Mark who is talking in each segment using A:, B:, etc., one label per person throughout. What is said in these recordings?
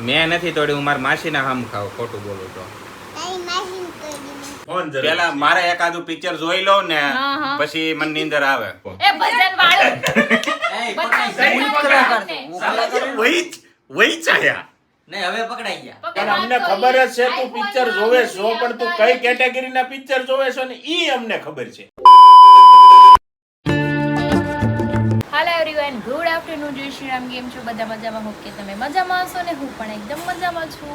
A: મેં નથી તોડી, હું મારા માસીના હામ ખાવ, ખોટું બોલું તો. પેલા મારે એકાદું પિક્ચર જોઈ લઉં ને પછી મને નીંદર આવે.
B: એ ભજન વાળું
A: વહી ચાયા
C: નહીં હવે પકડાઈ ગયા.
D: પણ અમને ખબર જ છે તું પિક્ચર જોવે છો, પણ તું કઈ કેટેગરીના પિક્ચર જોવે છો ને ઈ અમને ખબર છે.
B: હેલો એવરીવન, ગુડ આફ્ટરનૂન, જય શ્રી રામ. કેમ છો બધા? મજામાં? હોપ કે તમે મજામાં હશો ને હું પણ એકદમ મજામાં છું.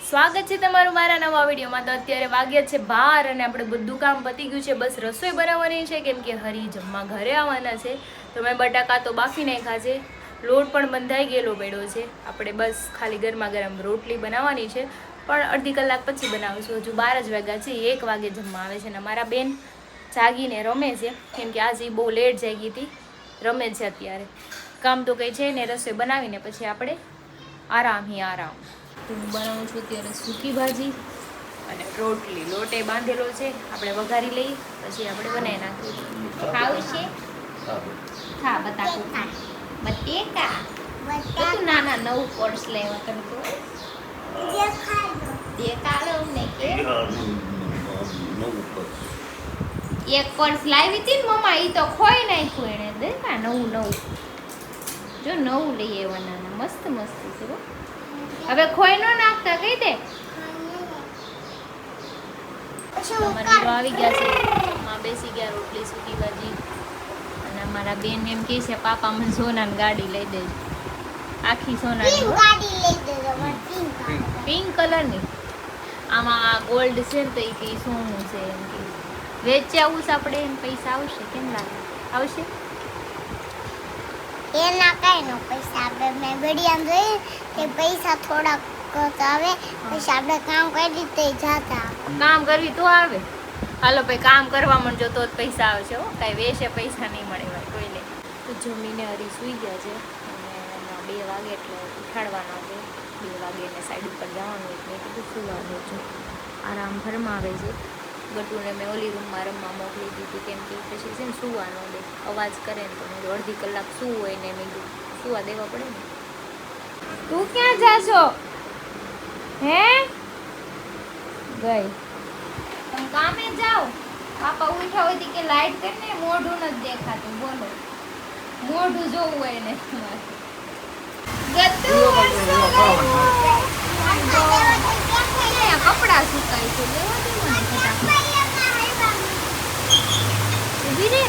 B: સ્વાગત છે તમારું મારા નવા વિડીયોમાં. તો અત્યારે વાગ્યા છે 12 અને આપણે બધું કામ પતી ગયું છે. બસ રસોઈ બનાવવાની છે, કેમ કે હરી જમવા ઘરે આવવાના છે. તો મેં બટાકા તો બાફી નાખ્યા છે, લોટ પણ બંધાઈ ગયેલો પડ્યો છે. આપણે બસ ખાલી ગરમા ગરમ રોટલી બનાવવાની છે, પણ અડધી કલાક પછી બનાવીશું. હજુ 12 જ વાગ્યા છે, 1 વાગે જમવા આવે છે. ને મારા બેન જાગીને રમે છે, કેમ કે આજે બહુ લેટ જાગી હતી, રમે છે અત્યારે. કામ તો કંઈ છે ને, રસોઈ બનાવીને પછી આપણે આરામ. તો હું બનાવું છું અત્યારે સૂકી ભાજી અને રોટલી. લોટે બાંધેલો છે, આપણે વઘારી લઈ પછી આપણે બનાવી નાખીશું. ખાવું છે? હા, બટેકા તું નાના 9 પર્સ લેવા તને તો દેખાડો ને કે એક પર્સ લાવી હતી ને મમ્મા, ઈ તો ખોઈ નાખ્યું એને. દેખા નવું જો નવું લઈ આવ્યા નાના, મસ્ત છે હો. હવે ખોઈ નો નાખતા, કહી દે. અમારા આવી ગયા છે, માં બેસી ગયા, રોટલી સૂકી ભાજી. અને અમારા બેન એમ કહે છે પાપા મને સોનાની ગાડી લઈ દે, આખી સોનાની ગાડી લઈ દે, પિંક કલરની. આમાં ગોલ્ડ છે ને તો એ કઈ સોનું છે એમ કે વેચાવું છે આપણે, એમ પૈસા આવશે. કેમ લાગે આવશે?
E: એના કઈ નો પૈસા આપણે મેં વિડીયો જોઈ કે પૈસા થોડાક આવે, પછી આપણે કામ કરી રીતે જાતા.
B: કામ કરવી તો આવે. હાલો ભાઈ, કામ કરવા માંડજો તો જ પૈસા આવશે હો, કાંઈ વેચે પૈસા નહીં મળે ભાઈ કોઈને. તો જમીને હરી સૂઈ ગયા છે અને એમાં 2 વાગે એટલે ઉઠાડવાના છે. 2 વાગે એને સાઈડ ઉપર જવાનું એટલે મેં કીધું સુવાનું છું, આરામ ફરમાવે છે. ગટુને મેં ઓલી રૂમમાં રમવા મોકલી દીધી, કેમ કે પછી છે ને સુવાનો દે, અવાજ કરે ને તો મેં અડધી કલાક સૂવું હોય ને મેં સુવા દેવા પડે ને. તું ક્યાં જાશો? હે ગઈ તમે કામે જાઓ? પાપા ઉઠ્યા હોય કે લાઈટ કરીને મોઢું નથી દેખાતું. બોલો, મોઢું જોવું હોય ને તમારે. કપડા સુકાય છે, લેવા દે મને ફટાફટ. ઊભી રે,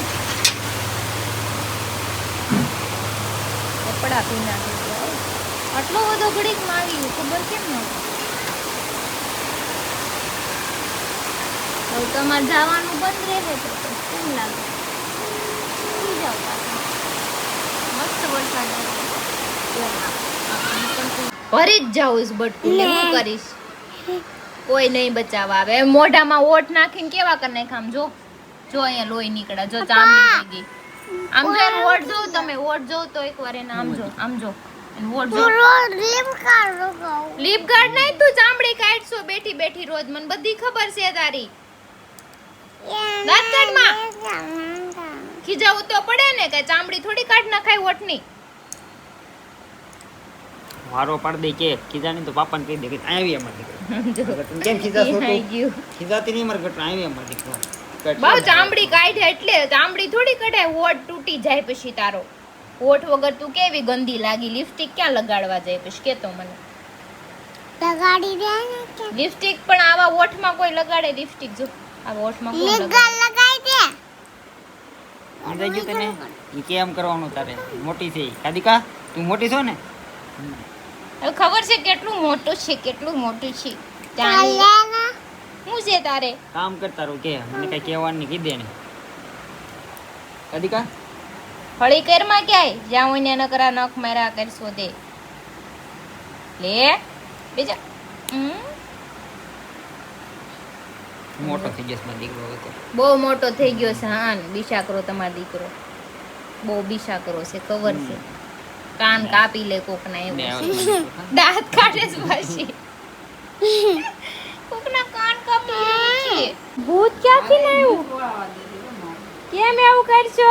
B: કપડા પી નાખે છે. આટલો બધો ઘડીક માં આવ્યું, ખબર કેમ ન? હવે તમારે જવાનું બંધ રહે તો કેમ લાગે? જાઓ પાછા, મસ્ત વરસાદ ભરી જ જાઉં બટકું ને હું કરીશ, કોઈ નહીં બચાવવા આવે. મોઢામાં ઓઠ નાખીને કેવા કરી નાખ. આમ જો અહીંયા લોહી નીકળે, જો ચામડી થઈ ગઈ. આમ જો ઓઠ જોઉં, તમે ઓઠ જોઉં તો એકવાર એને આમ જો લીપ ગાર્ડ નહીં, તું ચામડી કાઢશો બેઠી રોજ. મને બધી ખબર છે તારી. દાંતકાઢમાં ખીજાવું તો પડે ને, કે ચામડી થોડી કાઢ નખાય ઓઠની.
C: મારો પાડ દે કે ખીજાની તો પાપાને કહી દે કે આવી અમાર દીકરો કેમ ખીજાતો તો ખીજાતી નહીં માર ઘટ આવી અમાર દીકરો.
B: બહુ ચામડી કાઢે એટલે ચામડી થોડી કઢાય, ઓઠ તૂટી જાય પછી તારો. ઓઠ વગર તું કેવી ગંદી લાગી. લિપસ્ટિક ક્યાં લગાડવા જાય પછી કેતો મને?
E: લગાડી દે ને કે
B: લિપસ્ટિક પણ આવા ઓઠમાં કોઈ લગાડે? લિપસ્ટિક જો આવા ઓઠમાં કોઈ લગાડે?
E: લગાઈ દે.
C: સમજાઈ ગયું તને? ઈ કેમ કરવાનું તારે? મોટી છે કાદિકા, તું મોટી છો ને?
B: હવે ખબર છે કેટલું મોટું છે.
E: ચાલે
B: શું છે તારે?
C: કામ કર તારું, કે મને કઈ કહેવાનું નહીં, કીધે ને કાદિકા.
B: હળી કેરમાં ક્યાંય જ્યાં હોય ને નકરા નખ મારા કરશો દે લે બીજા.
C: મોટો થઈ ગયો મારો દીકરો હવે તો.
B: બહુ મોટો થઈ ગયો છે. હા ને બિશાકરો તમારો દીકરો, બહુ બિશાકરો છે, ખબર છે. કાન કાપી લે કોકના, એવું દાંત કાઢે છે પછી કોકના કાન કાપી લે. નથી ભૂત ક્યાંથી લાવ્યું કેમ એવું કરશો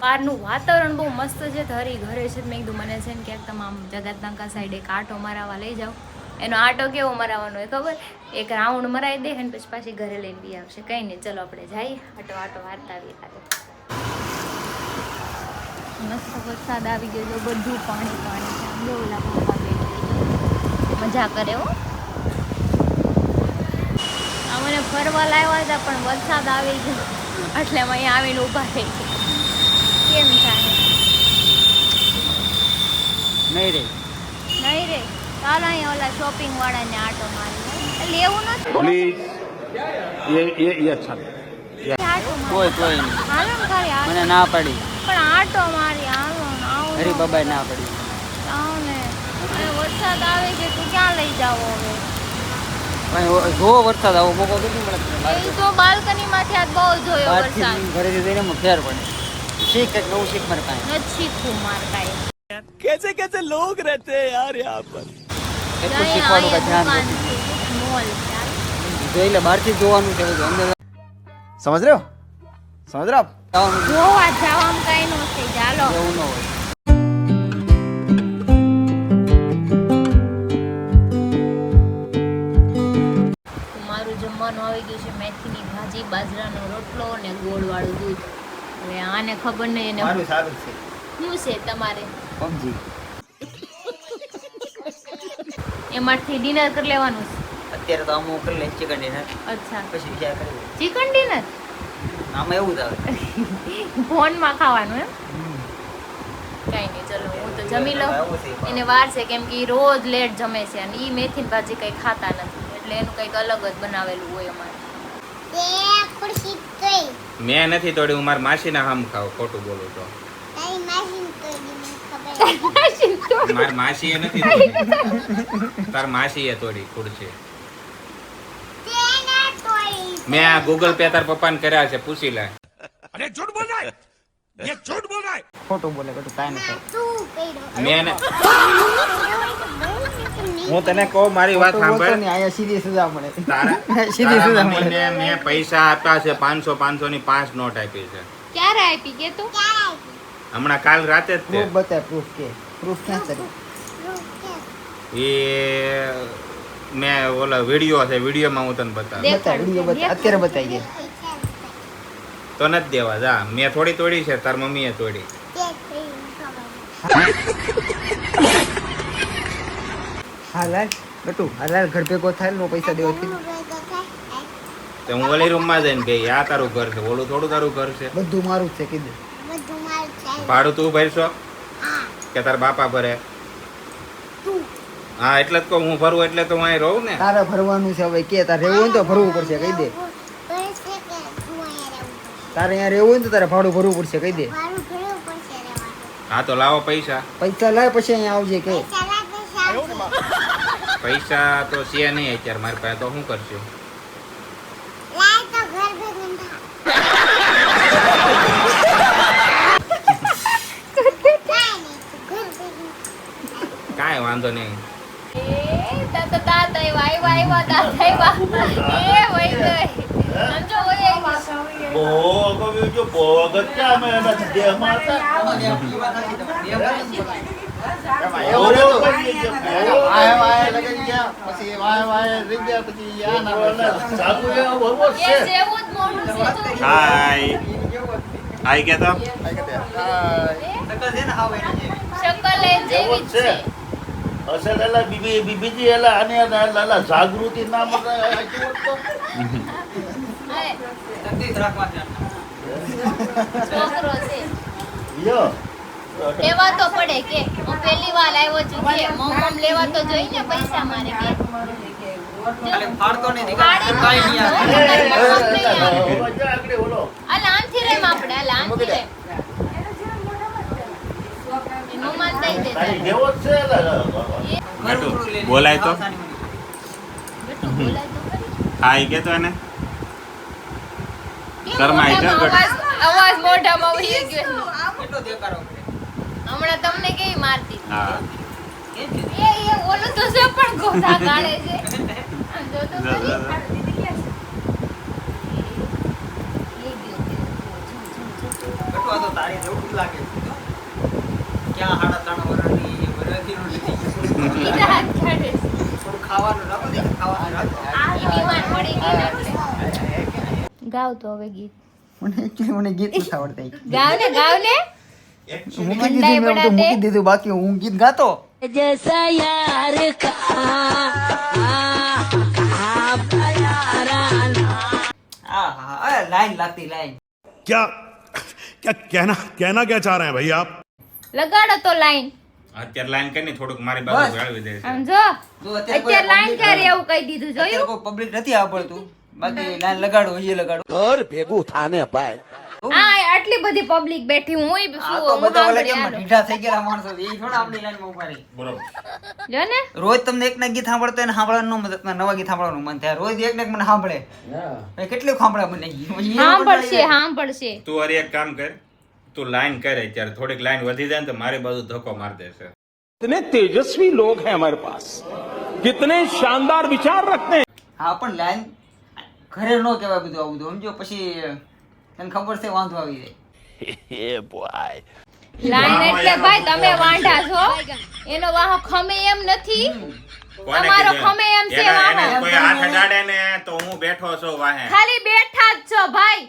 B: બહારનું વાતાવરણ બહુ મસ્ત છે તો હરી ઘરે છે મેં કીધું મને છે ને ક્યાંક તમામ જગતનાકા સાઈડ એક આટો મરાવવા લઈ જાઓ એનો આટો કેવો મરાવવાનો હોય ખબર એક રાઉન્ડ મરાવી દે અને પછી પાછી ઘરે લઈને બી આવશે કંઈ નહીં ચલો આપણે જઈએ આટો વારતા આવીએ મસ્ત વરસાદ આવી ગયો તો બધું પાણી પાણી છે આમ જો ઓલા બાપા બેઠા મજા કરે હો અમને ફરવા લાવ્યા હતા પણ વરસાદ આવી ગયો એટલે અમે અહીંયા આવીને ઊભા થઈ ગયા કેમ થાય
C: નહીં રે
B: નહીં રે ચાલો અહીંયા ઓલા શોપિંગ વાળાને આટો મારી લેવું નથી
D: પ્લીઝ ये अच्छा
B: આટો
C: કોઈ કોઈ નહીં
B: હાલો ને ખાલી આટો
C: મને ના પડી
B: પણ આટો મારી આવો ને આવો ને.
C: હરી બાબાએ ના પડી
B: આવો ને અને વરસાદ આવે છે તું ક્યાં લઈ જાવ હવે
C: પણ જો વરસાદ આવો મોકો કેટલી મળે
B: એ તો બાલ્કની માંથી આજ બહુ જોયો વરસાદ
C: બહારથી ઘરેથી જઈને એમાં ફેર પડે શીખ કંઈક નવું શીખ મારે કાંઈ
B: નથી શીખવું માર કાંઈ
F: कैसे कैसे लोग रहते हैं यार यहाँ पर
C: એટલું શીખવાનું કાંઈ ધ્યાન નથી
B: મોલ ચાલ
C: જોઈ લે બહારથી જોવાનું છે બધું અંદર
F: समझ रहे हो समझ रहे हो आप
C: જવાનું
B: જોવા જવામાં કાંઈ ન થાય ચાલો
C: એવું ન હોય
B: મારું જમવાનું આવી ગયું છે મેથીની ભાજી બાજરાનો રોટલો અને ગોળવાળું દૂધ હવે આને ખબર નહીં એને
C: મારું સારું છે
B: શું છે તમારે
C: પબજી
B: એમાંથી ડિનર કરી લેવાનું છે
C: અત્યારે તો અમુક કરી લે ચિકન ડિનર
B: અચ્છા
C: પછી વિચાર કરી
B: ચિકન ડિનર
C: આમાં એવું જ આવે
B: ફોનમાં ખાવાનું એમ કઈ નહીં ચલો હું તો જમી લઉં એને વાર છે કેમ કે ઈ રોજ લેટ જમે છે અને ઈ મેથીની ભાજી કઈ ખાતા નથી એટલે એનું કંઈક અલગ જ બનાવેલું હોય અમારે
E: તે ખુરશી તોય
A: મેં નથી તોડી હું મારા માસીના હામ ખાવ ખોટું બોલું તો
E: તારી માસીને તોય મને ખબર
A: મારી માસીએ નથી તોડી તાર માસીએ તોડી ખુરશી
E: તેને તોય
A: મેં આ ગૂગલ પે તાર પપ્પાને કર્યા છે પૂછી લે
F: अरे झूठ बोल रहा है ये झूठ बोल रहा है
C: ખોટું બોલે કટું કાંઈ
E: ના
C: નથી
E: તું કર્યો
A: મેં હું તને કહું મારી વાત સાંભળ
C: અહીંયા સીધી સજા મળે
A: તારા
C: સીધી
A: તારા
C: સજા
A: મમ્મીને
C: મળે
A: મેં પૈસા આપ્યા છે 500 ની 5 નોટ આપી છે
B: ક્યારે આપી કે તો
A: હમણાં કાલ રાતે જ
C: પ્રૂફ બતાય પ્રૂફ કે પ્રૂફ ક્યાં છે
A: એ મેં ઓલો વિડીયો છે વિડીયોમાં હું તને બતાવું
C: બતાય વિડીયો બતાય અત્યારે બતાવી દે
A: તો નથી દેવા જા મેં થોડી તોડી છે તાર મમ્મીએ તોડી
C: હાલ બટુ હાલ ઘર ભેગો થાય નો પૈસા દેવા થી
A: તો હું ઓલી રૂમમાં જઈને બે આ તારું ઘર છે ઓલું થોડું તારું ઘર છે
C: બધું મારું જ છે કીધું
A: ભાડું તું ભરશો કે તાર બાપા ભરે હા એટલે જ કહું હું ભરું એટલે તો હું અહીં રહું ને
C: તારે ભરવાનું છે હવે કે તારે રહેવું હોય ને તો ભરવું પડશે કહી દે તારે અહીંયા રહેવું હોય ને તો તારે ભાડું ભરવું પડશે કહી દે
A: હા તો લાવો પૈસા
C: પૈસા લાય પછી અહીંયા આવજે કે
A: પૈસા તો છે નહીં અત્યારે મારી પાસે તો શું કરશું કાંઈ વાંધો નહીં હાય હાય કે તો
D: બીજી એલા અને લાલા જાગૃતિ નામ યો
B: લેવા તો પડે કે હું પહેલી વાર આવ્યો છું કે મમ લેવા તો જોઈ ને પૈસા મારે કે
C: ફાડતો નહીં
B: ફાડે
C: કાંઈ નહીં આવે.
D: આગળ ઓલો
B: અલા આનથી રેમ આપણે અલા આનથી રેમ મમ્મા દઈ દે
D: તારી જેવો જ છે એલા
A: નટુ બોલાય તો
B: બેટું બોલાય તો ખરી.
A: હાય કે તો એને શરમાય છે ગટ
B: અવાજ મોઢામાં વહી ગયો
C: કેટલો દેખાડો
B: હમણાં તમને કેવી મારતી
A: હા
B: એ ઓલું તો છે પણ ગોધા કાઢે છે આમ જો તો ખરી. હાલો, દીદી ક્યાં છે? એ ગયો.
C: કટવા તો તારી જેવું જ લાગે છે તો. ક્યાં 3.5 વર્ષની વરદીનું નથી.
B: બીજા હાથ કાઢે છે.
C: થોડું ખાવાનું રાખો દે, ખાવાનું રાખો.
B: આ બીમાર પડી ગઈ ને એટલે. ગાવ તો હવે ગીત.
C: મને ગીત નથી આવડતા.
B: ગાવ ને ગાવ ને.
C: મૂકી દીધું મેં તો મૂકી દીધું, બાકી હું ગીત ગાતો. લાઈન લાગતી લાઈન.
F: क्या क्या कहना क्या चाह रहे हैं भाई आप?
B: લગાડો તો લાઈન.
A: અત્યારે લાઈન કરીને થોડુંક મારી બાજુ જાળવી દે છે.
B: આમ જો
C: જો
B: અત્યારે લાઈન ક્યારે એવું કહી દીધું
C: અત્યારે
B: જોયું?
C: કોઈ પબ્લિક નથી આવડતું, બાકી લાઈન લગાડો એ લગાડો.
B: હા આટલી બધી પબ્લિક બેઠી હું
C: આ
B: શું
C: તો
B: હું
C: બધા ઓલા
B: સાંભળી
C: કેમ
B: આલો.
C: ઢીઠા થઈ ગયેલા માણસો છે, એ થોડા આપણી લાઈનમાં ઉભા રહે.
A: બરોબર.
B: જો ને
C: રોજ તમને એક ના ગીત સાંભળતો હોય ને સાંભળવાનું ન મતલબ નવા ગીત સાંભળવાનું મન થાય. રોજ એક ને એક મને સાંભળે ભાઈ, કેટલું સાંભળે મને ઈ.
B: સાંભળશે સાંભળશે.
A: તું અરે એક કામ કર, તું લાઈન કરે ત્યારે થોડીક લાઈન વધી જાય ને તો મારી બાજુ ધક્કો માર દેશે.
D: कितने तेजस्वी लोग हैं हमारे पास, कितने शानदार विचार रखते हैं.
C: હા પણ લાઈન ઘરે ન કહેવાય બધું આવું બધું સમજો, પછી તને ખબર છે વાંધો આવી જાય.
B: લાઈન એટલે ભાઈ તમે વાંઢા છો, એનો વાહો ખમે એમ નથી.
A: કોને
B: તમારો
A: કીધું?
B: ખમે એમ છે
A: એને
B: વાહો.
A: કોઈ હાથ અડાડે ને તો હું બેઠો છું વાહે.
B: ખાલી બેઠા જ છો ભાઈ.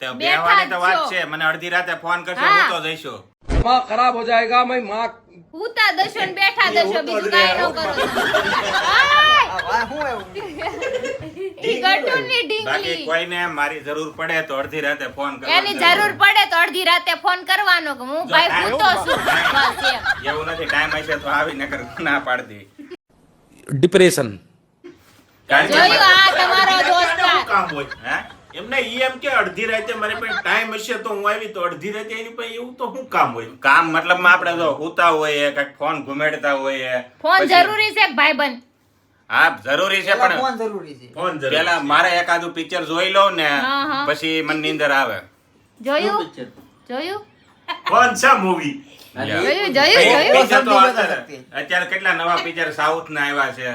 A: તો
B: બેઠા
A: બેહવાની તો
B: જ
A: વાત
B: છો.
A: છે, મને અડધી રાતે ફોન કરશે
B: હા.
A: હું તો જઈશું.
D: दिमाग खराब हो जाएगा मैं माँ.
B: ઉતા દશો ને બેઠા દશો, બીજું કાંઈ ન કરો.
C: આ શું એવું?
B: ઈ ગટુની
A: બાકી
B: ઢીંગલી.
A: કોઈને મારી જરૂર પડે તો અડધી રાતે ફોન કરવાનો.
B: એની જરૂર પડે તો અડધી રાતે ફોન કરવાનો કે હું ભાઈ ભૂતો છું બસ એમ.
A: એવું નથી, ટાઈમ હશે તો આવી નકર ના પાડતી.
D: डिप्रेशन.
A: કારણ કે
B: જોયું આ તમારો દોસ્તાર.
D: काम હોય
A: હે?
D: એમને ઈ એમ કે અડધી રાતે મારે પાસે ટાઈમ હશે તો હું આવી, તો અડધી રાતે એની પાસે એવું તો શું કામ હોય?
A: કામ મતલબમાં આપણે જો હુતા હોઈએ કઈક ફોન ઘુમેડતા હોઈએ.
B: ફોન
A: પછી-
B: જરૂરી છે ભાઈબંધ.
A: હા જરૂરી છે,
C: પેલા
A: પણ
C: ફોન જરૂરી છે.
D: ફોન જરૂર.
A: પેલા મારે એકાદું પિક્ચર જોઈ લઉં ને
B: હા, હા.
A: પછી મને નીંદર આવે.
B: જોયું
C: picture?
B: જોયું
D: કોણ છે મૂવી?
B: જોયું જોયું
A: Picture તો
C: સમજી
A: અત્યારે
C: જતા
A: અત્યારે કેટલા નવા પિક્ચર સાઉથ ના આવ્યા છે.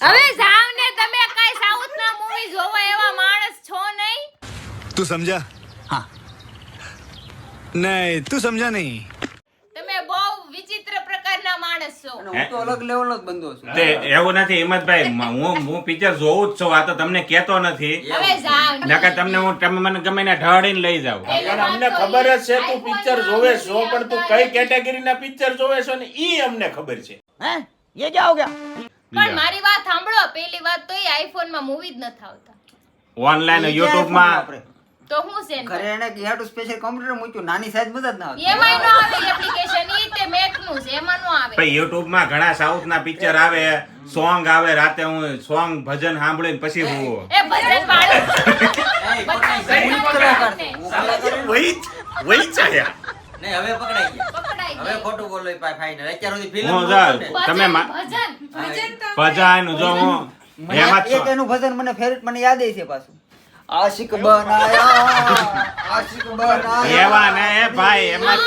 B: હવે જાવ ને તમે કઈ સાઉથ ના મૂવી જોવા એવા માણસ છો નહીં.
F: तू समझा?
C: हाँ.
F: नहीं तू समझा नहीं.
B: તમે બહુ વિચિત્ર પ્રકારના માણસ છો.
C: અને હું તો અલગ લેવલનો જ બંદો છું.
A: તે એવું નથી હિંમતભાઈ, હું પિક્ચર જોઉં જ છું, આ તો તમને કહેતો નથી.
B: હવે જાવ ને.
A: નકર તમને હું તમે મને ગમે ને ઢળીને લઈ જાવ.
D: પણ અમને ખબર જ છે તું પિક્ચર જોવે છો, પણ તું કઈ કેટેગરીના પિક્ચર જોવે છો ને ઈ અમને ખબર છે.
C: હે ये क्या हो गया?
B: પણ મારી વાત સાંભળો, પેલી વાત તો એ આઈફોન માં મૂવી જ નથી આવતા.
A: ઓનલાઈન
C: ઈ
A: યુટ્યુબ
C: ક્યારે
A: માં
C: ફોન
B: તો હું છે
C: ઘરે એને હેડ સ્પેશિયલ કોમ્પ્યુટર મૂક્યું, નાની સાઈઝ બધા જ ના આવે.
B: એમાં નો આવે એપ્લિકેશન, ઈ તે મેક નું છે, એમાં નો આવે.
A: ભાઈ યુટ્યુબ માં ઘણા સાઉથ ના પિક્ચર આવે, સોંગ આવે, રાતે હું સોંગ ભજન સાંભળીને પછી હું
B: એ ભજન વાળો
C: હું કલાકાર છું. હું કલાકાર છું.
D: વહી ચાયા.
C: નહીં હવે પકડાઈ ગયા.
B: પકડાઈ
C: હવે
B: ગઈ.
C: ખોટું બોલો ફાઇનલ. અત્યાર સુધી ફિલ્મ
A: હું
C: જોયું ને.
A: તમે ભજન જો હું
C: મને
A: એમાં જ
C: એક
A: છો.
C: એનું ભજન મને ફેવરિટ મને યાદ છે પાછું. આશિક બનાયા આશિક બનાયા
A: એવા ને એ ભાઈ એમાં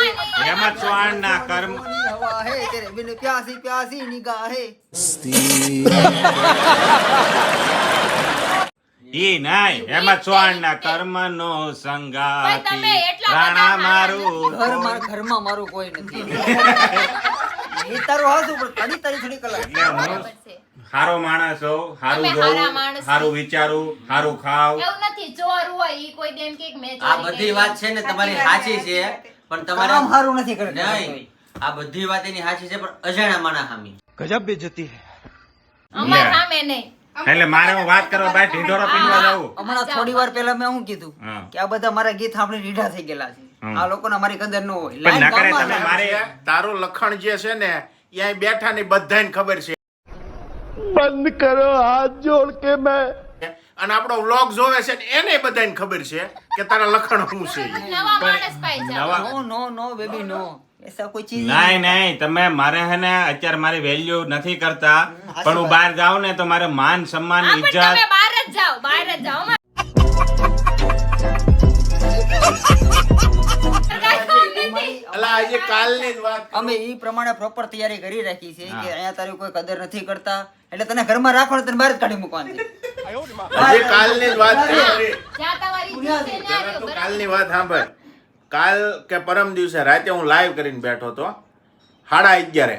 A: એમાં ચૌહાણ ના કર્મ
C: મોની હવા હે તેરે બિન પ્યાસી પ્યાસી નિગાહે.
A: ઈ નહીં, એમાં ચૌહાણ ના કર્મ નો સંગાતી
B: તમે એટલા બધા
A: રાણા મારું
C: ઘરમાં મારું કોઈ નથી. એ તારું હાસું પણ તારી થોડી કલાક.
A: એટલે હું
B: બરાબર છે.
A: હારો માણસ હોઉં, હારું
B: તમે હારા
A: જોઉં,
B: માણસ
A: હારું વિચારું, હારું ખાવ.
B: એવું નથી ચોર હોય ઈ કોઈ દેમ કે મેં
G: આ બધી વાત છે ને તમારી સાચી છે, પણ તમારે
C: કામ સારું નથી કરતા.
G: નહીં, આ બધી વાત એની સાચી છે, પણ અજાણ્યા માણસ સામી.
F: गजब बेइज्जती है.
B: અમાર
A: Yeah.
B: સામે નહીં.
A: એટલે મારે હું વાત કરવા ભાઈ ઢીંઢોરો પીનવા જાઉં.
C: હમણાં થોડી વાર પહેલા મેં શું કીધું
A: હા.
C: કે આ બધા મારા ગીત સાંભળીને રીઢા થઈ ગયેલા છે.
A: હમ.
C: આ લોકોને મારી કદર ન હોય.
A: પણ
C: લાઈન
A: નકરે
C: ગામમાં
A: તમે
C: જાય.
A: મારે
D: તારું લખણ જે છે ને એ અહીં બેઠા ને બધાને ખબર છે.
F: बंद करो हाथ जोड़ के मैं.
D: અને આપણો વ્લોગ જોવે છે ને એને બધાને ખબર છે કે તારા લખણ શું છે ઈ.
B: નવા માણસ પાઈ જાવ.
A: નવા
C: નો નો નો બેબી નો એસા કોઈ ચીજ
A: નહીં નહીં, તમે મારે હે ને અત્યારે મારી વેલ્યુ નથી કરતા, પણ હું બહાર જાઉં ને તો મારે માન સન્માન
B: હા, પણ
A: ઇજ્જત
B: તમે બહાર જ જાઓ, બહાર જ જાઓ. અમાર કાંઈ કામ નથી.
D: અલા આજે કાલની જ વાત કરું.
C: અમે ઈ પ્રમાણે પ્રોપર તૈયારી કરી રાખી છે કે અહીંયા તારી કોઈ કદર નથી કરતા એટલે તને ઘરમાં રાખો ને તને બહાર જ કાઢી મૂકવાની
D: આજે કાલની જ વાત કરી.
B: જ્યાં તમારી ઈચ્છા છે ત્યાં
D: જરા
B: રહ્યો,
D: તું
B: બરાબર?
D: કાલની વાત સાંભળ. કાલ કે પરમ દિવસે રાતે હું લાઈવ કરીને બેઠો હતો 11:30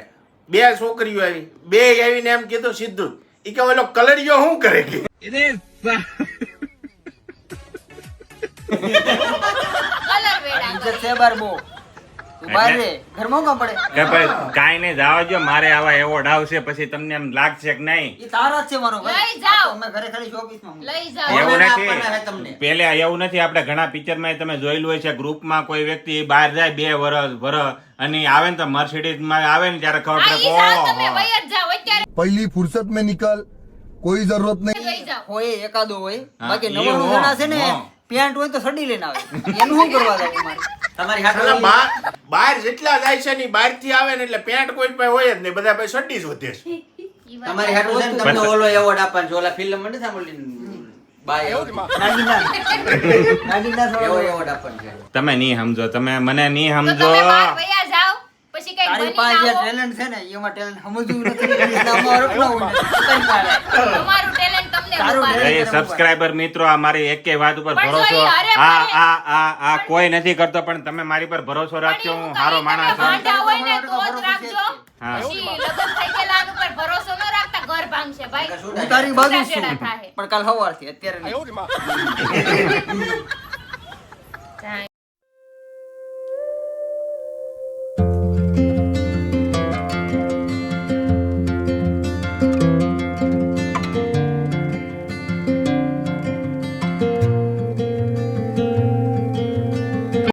D: બે છોકરીઓ આવી, બે આવીને એમ કીધું સીધું ઈ કે ઓલો કલરિયો શું કરે કે
B: કલર વેડા
C: ઇજ્જત છે બાર બહુ તું બહાર રે ઘરમાં કામ પડે
A: કે ભાઈ કાંઈ નહીં જાવ જો, મારે આવા એવોર્ડ આવશે પછી તમને એમ લાગશે કે નહીં.
C: ઈ તારા જ છે મારો ભાઈ
B: લઈ જાઓ.
C: અમે ઘરે ખાલી શોપીસમાં
B: લઈ જાઓ.
A: એવું
G: આપવાના હે તમને.
A: નથી પેલે એવું નથી. આપણે ઘણા પિક્ચરમાં તમે જોયેલું હોય છે, ગ્રુપમાં કોઈ વ્યક્તિ બહાર જાય 2 વર્ષ અને આવે ને તો મર્સિડીઝ માં આવે ને ત્યારે ખબર
B: આ
A: પડે
B: ઈ જાઓ, તમે
A: ઓહો.
B: વહી જ જાઓ અત્યારે
H: पहली फुर्सत में निकल, कोई जरूरत नहीं।
B: વહી જાઓ.
C: હોય એકાદો હોય
A: હા,
C: બાકી
A: ઈ
C: 99
A: હો,
C: જણા છે ને
A: હો.
C: પેન્ટ હોય તો સડી લઈને આવે એનું શું કરવા જવું મારે
G: તમારી
D: અલા
G: હાથ
D: બહાર જેટલા જાય છે ને બહાર થી આવે ને એટલે પેન્ટ કોઈ પાસે હોય જ નહીં, બધા પાસે શડી જ વધે છે.
B: ઈ વાત
G: તમારી હાટુ છે ને તમને ઓલો એવોર્ડ આપવાનો છે. ઓલા ફિલ્મ નથી સાંભળી બાય
C: નાગીના
G: એવો એવોર્ડ આપવાનો છે.
A: તમે નહીં સમજો, તમે મને નહીં
B: તો
A: સમજો.
B: તમે બહાર વયા જાઓ પછી કઈક
C: તારી
B: બની
C: પાસે જે
B: આવો.
C: ટેલેન્ટ છે ને એમાં ટેલેન્ટ સમજવું નથી એના અમારો એટલો હોય ને. કઈ પાડે.
B: તમારું ટેલેન્ટ તમને
C: તારું
B: ઉપાડે.
C: talent.
A: એ સબસ્ક્રાઇબર મિત્રો આ મારી એકે વાત ઉપર
B: પણ
A: ભરોસો
B: જો ઈ હારે
A: આ
B: પડે.
A: આ કોઈ નથી કરતો, પણ તમે મારી પર ભરોસો રાખજો. હું સારો માણસ છું.
B: ભાંડા હોય ને તો જ રાખજો.
A: હા.
B: પછી લગ્ન થઈ ગયેલા આનું પર ભરોસો ન રાખતા, ઘર ભાંગશે ભાઈ.
C: હું તારી બાજુ છું
B: છૂટાછેડા થાય.
C: પણ કાલ સવારથી અત્યારે નહીં.
B: જાય.